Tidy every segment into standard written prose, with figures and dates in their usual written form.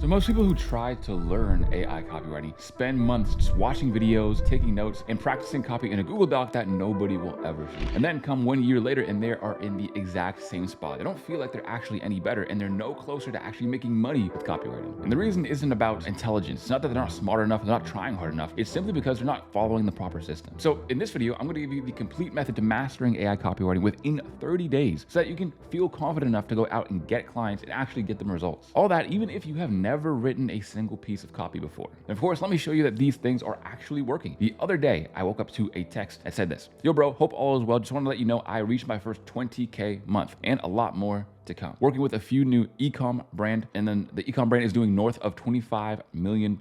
So most people who try to learn AI copywriting spend months just watching videos, taking notes, and practicing copy in a Google Doc that nobody will ever see. And then come 1 year later and they are in the exact same spot. They don't feel like they're actually any better and they're no closer to actually making money with copywriting. And the reason isn't about intelligence. It's not that they're not smart enough, they're not trying hard enough. It's simply because they're not following the proper system. So in this video, I'm gonna give you the complete method to mastering AI copywriting within 30 days so that you can feel confident enough to go out and get clients and actually get them results. All that even if you have never written a single piece of copy before. And of course, let me show you that these things are actually working. The other day, I woke up to a text that said this: "Yo bro, hope all is well. Just want to let you know I reached my first 20K month and a lot more to come. Working with a few new e-com brand, and then the e-com brand is doing north of $25 million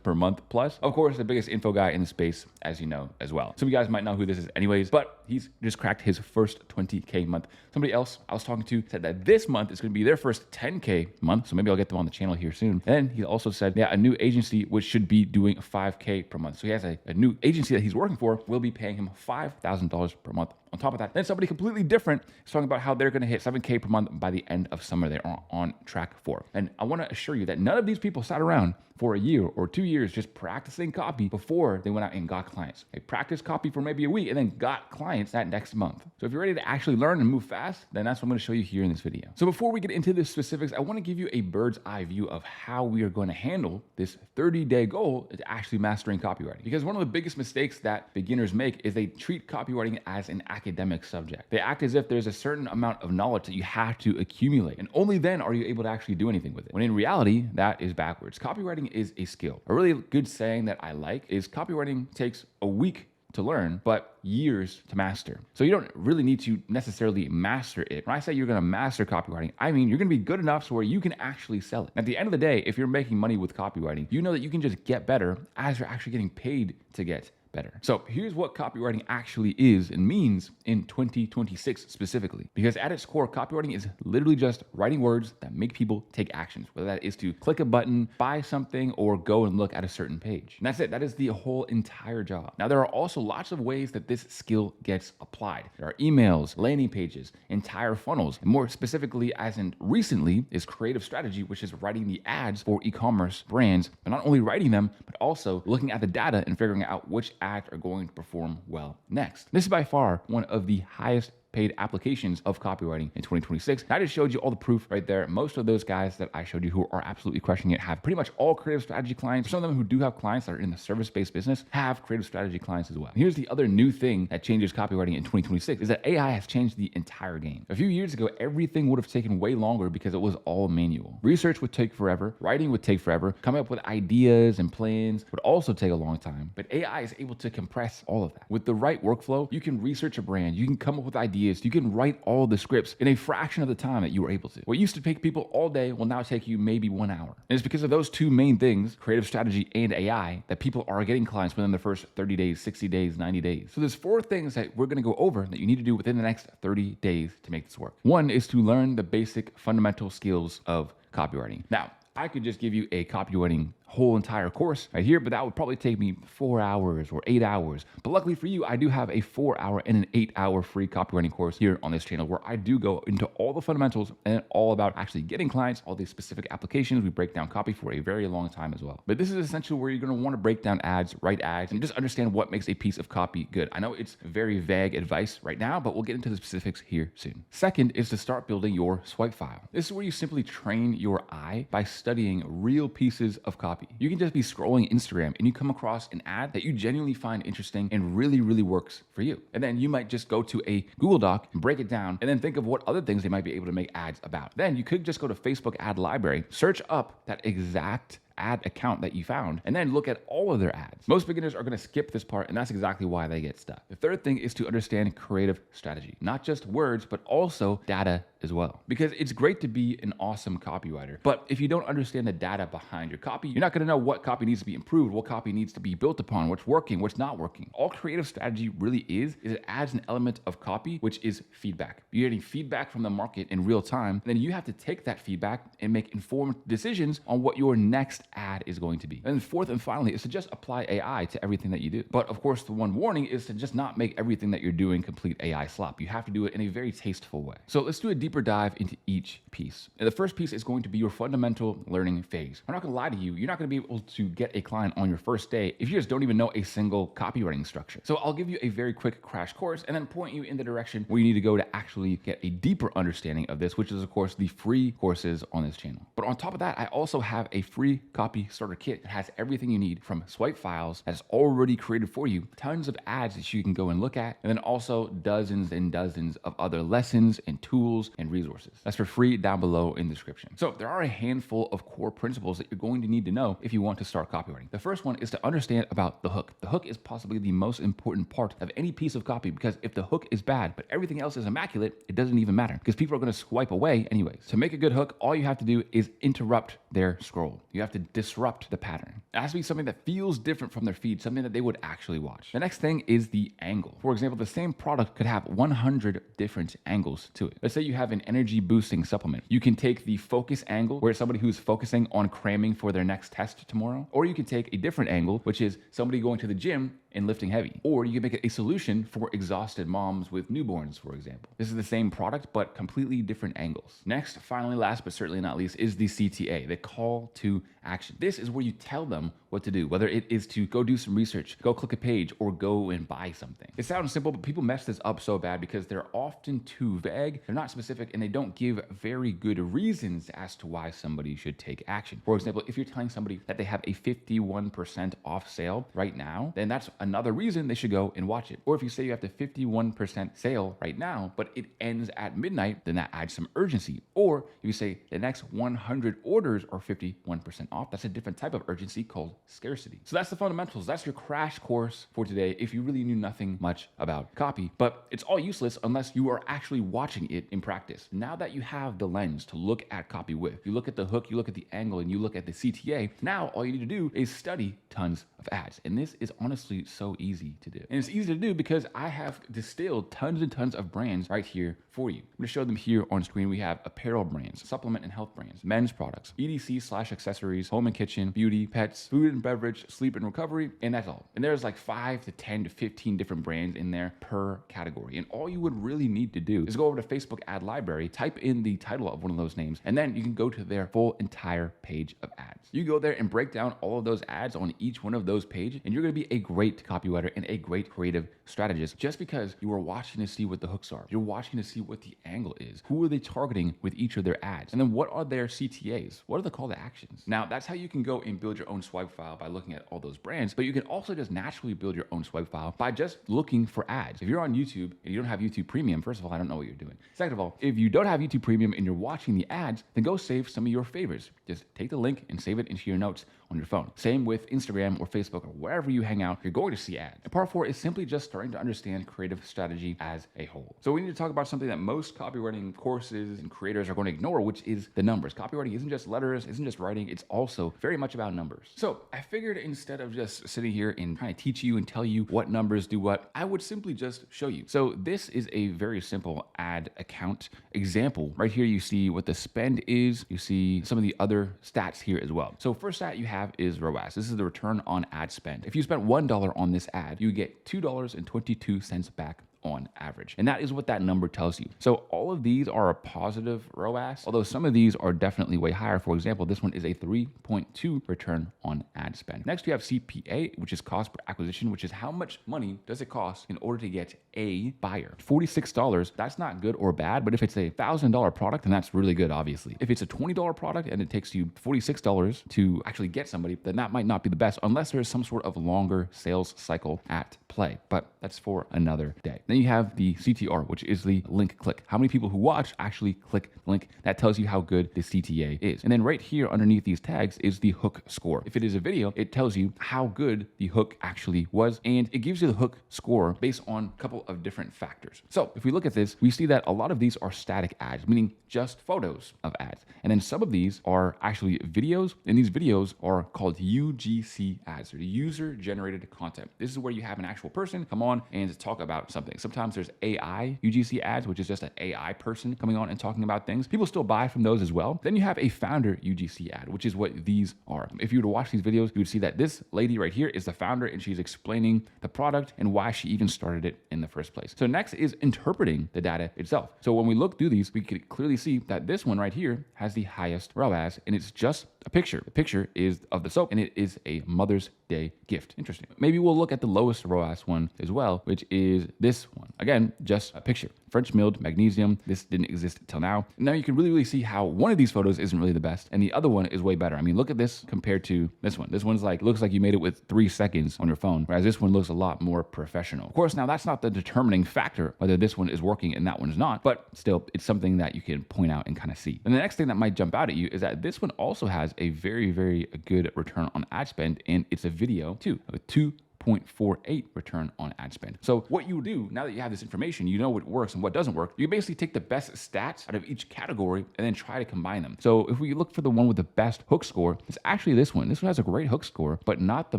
per month plus. Of course, the biggest info guy in the space, as you know, as well. Some of you guys might know who this is anyways, but he's just cracked his first 20K month. Somebody else I was talking to said that this month is going to be their first 10K month, so maybe I'll get them on the channel here soon. And he also said, yeah, a new agency which should be doing 5K per month. So he has a new agency that he's working for will be paying him $5,000 per month. On top of that, then somebody completely different is talking about how they're going to hit 7K per month by the end of summer. They're on track for. And I want to assure you that none of these people sat around for a year or 2 years just practicing copy before they went out and got clients. They practiced copy for maybe a week and then got clients that next month. So if you're ready to actually learn and move fast, then that's what I'm going to show you here in this video. So before we get into the specifics, I want to give you a bird's eye view of how we are going to handle this 30-day goal to actually mastering copywriting. Because one of the biggest mistakes that beginners make is they treat copywriting as an academic subject. They act as if there's a certain amount of knowledge that you have to accumulate, and only then are you able to actually do anything with it. When in reality, that is backwards. Copywriting is a skill. A really good saying that I like is copywriting takes a week to learn, but years to master. So you don't really need to necessarily master it. When I say you're going to master copywriting, I mean you're going to be good enough so where you can actually sell it. At the end of the day, if you're making money with copywriting, you know that you can just get better as you're actually getting paid to get better. So here's what copywriting actually is and means in 2026 specifically. Because at its core, copywriting is literally just writing words that make people take actions, whether that is to click a button, buy something, or go and look at a certain page. And that's it. That is the whole entire job. Now, there are also lots of ways that this skill gets applied. There are emails, landing pages, entire funnels, and more specifically, as in recently, is creative strategy, which is writing the ads for e-commerce brands, but not only writing them, but also looking at the data and figuring out which ads are going to perform well next. This is by far one of the highest paid applications of copywriting in 2026. I just showed you all the proof right there. Most of those guys that I showed you who are absolutely crushing it have pretty much all creative strategy clients. Some of them who do have clients that are in the service-based business have creative strategy clients as well. Here's the other new thing that changes copywriting in 2026 is that AI has changed the entire game. A few years ago, everything would have taken way longer because it was all manual. Research would take forever, writing would take forever, coming up with ideas and plans would also take a long time. But AI is able to compress all of that. With the right workflow, you can research a brand, you can come up with ideas, you can write all the scripts in a fraction of the time that you were able to. What used to take people all day will now take you maybe 1 hour. And it's because of those two main things, creative strategy and AI, that people are getting clients within the first 30 days, 60 days, 90 days. So there's 4 things that we're gonna go over that you need to do within the next 30 days to make this work. One is to learn the basic fundamental skills of copywriting. Now, I could just give you a copywriting whole entire course right here, but that would probably take me 4 hours or 8 hours. But luckily for you, I do have a 4-hour and an 8-hour free copywriting course here on this channel where I do go into all the fundamentals and all about actually getting clients, all these specific applications. We break down copy for a very long time as well. But this is essentially where you're going to want to break down ads, write ads, and just understand what makes a piece of copy good. I know it's very vague advice right now, but we'll get into the specifics here soon. Second is to start building your swipe file. This is where you simply train your eye by studying real pieces of copy. You can just be scrolling Instagram and you come across an ad that you genuinely find interesting and really works for you. And then you might just go to a Google Doc and break it down and then think of what other things they might be able to make ads about. Then you could just go to Facebook ad library, search up that exact ad account that you found, and then look at all of their ads. Most beginners are going to skip this part, and that's exactly why they get stuck. The third thing is to understand creative strategy, not just words, but also data as well. Because it's great to be an awesome copywriter, but if you don't understand the data behind your copy, you're not going to know what copy needs to be improved, what copy needs to be built upon, what's working, what's not working. All creative strategy really is it adds an element of copy, which is feedback. You're getting feedback from the market in real time, and then you have to take that feedback and make informed decisions on what your next ad is going to be. And then fourth and finally is to just apply AI to everything that you do. But of course, the one warning is to just not make everything that you're doing complete AI slop. You have to do it in a very tasteful way. So let's do a deep deeper dive into each piece. And the first piece is going to be your fundamental learning phase. I'm not gonna lie to you, you're not gonna be able to get a client on your first day if you just don't even know a single copywriting structure. So I'll give you a very quick crash course and then point you in the direction where you need to go to actually get a deeper understanding of this, which is of course the free courses on this channel. But on top of that, I also have a free copy starter kit that has everything you need from swipe files that's already created for you, tons of ads that you can go and look at, and then also dozens and dozens of other lessons and tools and resources. That's for free down below in the description. So there are a handful of core principles that you're going to need to know if you want to start copywriting. The first one is to understand about the hook. The hook is possibly the most important part of any piece of copy, because if the hook is bad, but everything else is immaculate, it doesn't even matter because people are going to swipe away anyways. To make a good hook, all you have to do is interrupt their scroll. You have to disrupt the pattern. It has to be something that feels different from their feed, something that they would actually watch. The next thing is the angle. For example, the same product could have 100 different angles to it. Let's say you have an energy boosting supplement. You can take the focus angle, where it's somebody who's focusing on cramming for their next test tomorrow, or you can take a different angle, which is somebody going to the gym and lifting heavy. Or you can make it a solution for exhausted moms with newborns, for example. This is the same product, but completely different angles. Next, finally, last but certainly not least, is the CTA, the call to action. This is where you tell them what to do, whether it is to go do some research, go click a page, or go and buy something. It sounds simple, but people mess this up so bad because they're often too vague, they're not specific, and they don't give very good reasons as to why somebody should take action. For example, if you're telling somebody that they have a 51% off sale right now, then that's another reason they should go and watch it. Or if you say you have the 51% sale right now, but it ends at midnight, then that adds some urgency. Or if you say the next 100 orders are 51% off, that's a different type of urgency called scarcity. So that's the fundamentals. That's your crash course for today if you really knew nothing much about copy. But it's all useless unless you are actually watching it in practice. Now that you have the lens to look at copy with, you look at the hook, you look at the angle, and you look at the CTA, now all you need to do is study tons of ads. And this is honestly so easy to do. And it's easy to do because I have distilled tons and tons of brands right here for you. I'm going to show them here on screen. We have apparel brands, supplement and health brands, men's products, EDC/accessories, home and kitchen, beauty, pets, food and beverage, sleep and recovery, and that's all. And there's like 5 to 10 to 15 different brands in there per category. And all you would really need to do is go over to Facebook ad library, type in the title of one of those names, and then you can go to their full entire page of ads. You go there and break down all of those ads on each one of those pages, and you're going to be a great copywriter and a great creative strategist just because you are watching to see what the hooks are. You're watching to see what the angle is. Who are they targeting with each of their ads? And then what are their CTAs? What are the call to actions? Now, that's how you can go and build your own swipe file by looking at all those brands, but you can also just naturally build your own swipe file by just looking for ads. If you're on YouTube and you don't have YouTube Premium, first of all, I don't know what you're doing. Second of all, if you don't have YouTube Premium and you're watching the ads, then go save some of your favorites. Just take the link and save it into your notes on your phone. Same with Instagram or Facebook or wherever you hang out, you're going to see ads. And part 4 is simply just starting to understand creative strategy as a whole. So we need to talk about something that most copywriting courses and creators are going to ignore, which is the numbers. Copywriting isn't just letters, isn't just writing, it's also very much about numbers. So I figured instead of just sitting here and trying to teach you and tell you what numbers do what, I would simply just show you. So this is a very simple ad account example. Right here you see what the spend is, you see some of the other stats here as well. So first stat you have is ROAS. This is the return on ad spend. If you spent $1 on this ad, you get $2.22 back on average. And that is what that number tells you. So all of these are a positive ROAS, although some of these are definitely way higher. For example, this one is a 3.2 return on ad spend. Next, we have CPA, which is cost per acquisition, which is how much money does it cost in order to get a buyer. $46, that's not good or bad, but if it's a $1,000 product, then that's really good, obviously. If it's a $20 product and it takes you $46 to actually get somebody, then that might not be the best unless there's some sort of longer sales cycle at play, but that's for another day. Then you have the CTR, which is the link click. How many people who watch actually click the link? That tells you how good the CTA is. And then right here underneath these tags is the hook score. If it is a video, it tells you how good the hook actually was, and it gives you the hook score based on a couple of different factors. So if we look at this, we see that a lot of these are static ads, meaning just photos of ads. And then some of these are actually videos, and these videos are called UGC ads, or user generated content. This is where you have an actual person come on and talk about something. things. Sometimes there's AI UGC ads, which is just an AI person coming on and talking about things. People still buy from those as well. Then you have a founder UGC ad, which is what these are. If you were to watch these videos, you would see that this lady right here is the founder, and she's explaining the product and why she even started it in the first place. So next is interpreting the data itself. So when we look through these, we can clearly see that this one right here has the highest ROAS, and it's just a picture. The picture is of the soap, and it is a Mother's Day gift. Interesting. Maybe we'll look at the lowest ROAS one as well, which is this one. Again, just a picture. French milled magnesium. This didn't exist until now. Now you can really see how one of these photos isn't really the best, and the other one is way better. I mean, look at this compared to this one. This one's like, looks like you made it with 3 seconds on your phone, whereas this one looks a lot more professional. Of course, now that's not the determining factor whether this one is working and that one is not, but still, it's something that you can point out and kind of see. And the next thing that might jump out at you is that this one also has a very, very good return on ad spend, and it's a video too, with 2.48 return on ad spend. So what you do now that you have this information, you know what works and what doesn't work. You basically take the best stats out of each category and then try to combine them. So if we look for the one with the best hook score, it's actually this one. This one has a great hook score, but not the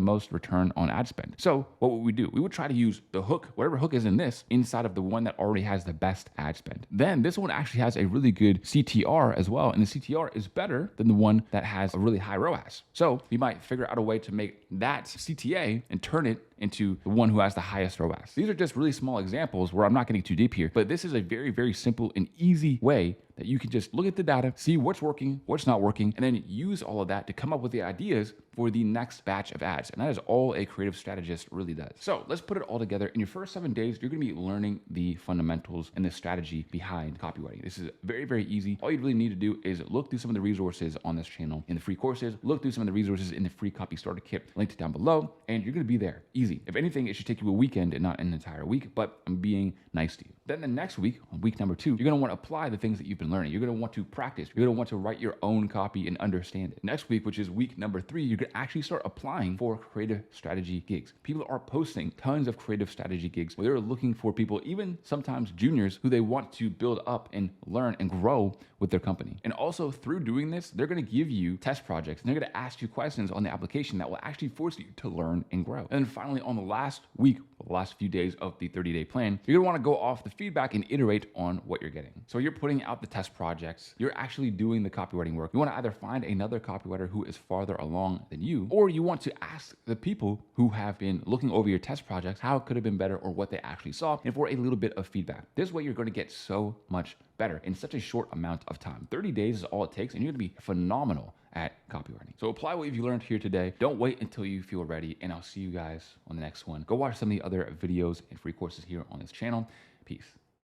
most return on ad spend. So what would we do? We would try to use the hook, whatever hook is in this, inside of the one that already has the best ad spend. Then this one actually has a really good CTR as well, and the CTR is better than the one that has a really high ROAS. So you might figure out a way to make that CTA and turn it into the one who has the highest ROAS. These are just really small examples where I'm not getting too deep here, but this is a very, very simple and easy way that you can just look at the data, see what's working, what's not working, and then use all of that to come up with the ideas for the next batch of ads. And that is all a creative strategist really does. So let's put it all together. In your first 7 days, you're gonna be learning the fundamentals and the strategy behind copywriting. This is very, very easy. All you really need to do is look through some of the resources on this channel in the free courses, look through some of the resources in the free copy starter kit linked down below, and you're gonna be there. Easy. If anything, it should take you a weekend and not an entire week, but I'm being nice to you. Then the next week, on week number 2, you're gonna wanna apply the things that you've been learning. You're gonna want to practice. You're gonna want to write your own copy and understand it. Next week, which is week number 3, you're gonna actually start applying for creative strategy gigs. People are posting tons of creative strategy gigs where they're looking for people, even sometimes juniors, who they want to build up and learn and grow with their company. And also through doing this, they're gonna give you test projects, and they're gonna ask you questions on the application that will actually force you to learn and grow. And then finally, on the last week, the last few days of the 30-day plan, you're gonna wanna go off the feedback and iterate on what you're getting. So you're putting out the test projects, you're actually doing the copywriting work. You wanna either find another copywriter who is farther along than you, or you want to ask the people who have been looking over your test projects how it could have been better or what they actually saw, and for a little bit of feedback. This way you're gonna get so much better in such a short amount of time. 30 days is all it takes, and you're gonna be phenomenal at copywriting. So apply what you've learned here today. Don't wait until you feel ready, and I'll see you guys on the next one. Go watch some of the other videos and free courses here on this channel. Peace.